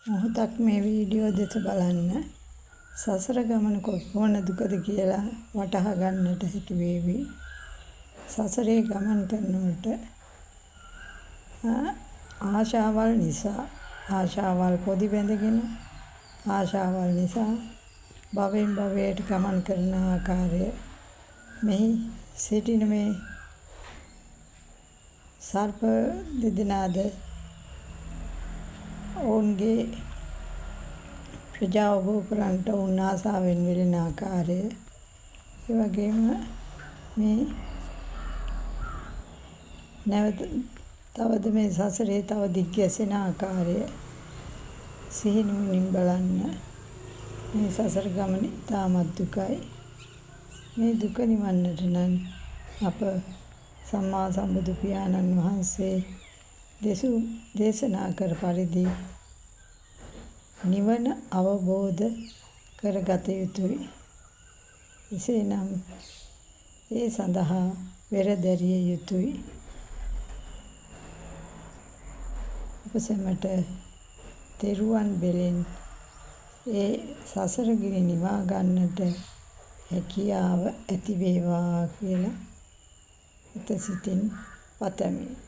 මොහොතක් මේ වීඩියෝ දෙස බලන්න. සසර ගමන කොපමණ දුකද කියලා වටහා ගන්නට හැකි වේවි. සසරේ ගමන් කරනකොට ආශාවල් නිසා ආශාවල් පොදි බැඳගෙන ආශාවල් නිසා භවෙන් භවයට ගමන් කරන ආකාරය මෙහි සිටින මේ සර්ප දෙදෙනාද ඔවුන්ගේ ප්‍රජාව භෝ කරන්නට ඔවුන් ආසාවෙන් වෙලෙන ආකාරය, ඒ වගේම මේ නැවත තවද මේ සසරේ තව දිග්ගැසෙන ආකාරය සිහිනුවණින් බලන්න. මේ සසර ගමන ඉතාමත් දුකයි. මේ දුක නිවන්නට නම් අප සම්මා සම්බුදු පියාණන් වහන්සේ දේශනා කර පරිදි නිවන අවබෝධ කරගත යුතුයි. එසේනම් ඒ සඳහා වෙරදැරිය යුතුයි. අප සැමට තෙරුවන් බෙලෙන් ඒ සසර ගිනි නිවා ගන්නට හැකියාව ඇති වේවා කියලා හිත සිතින් පතමි.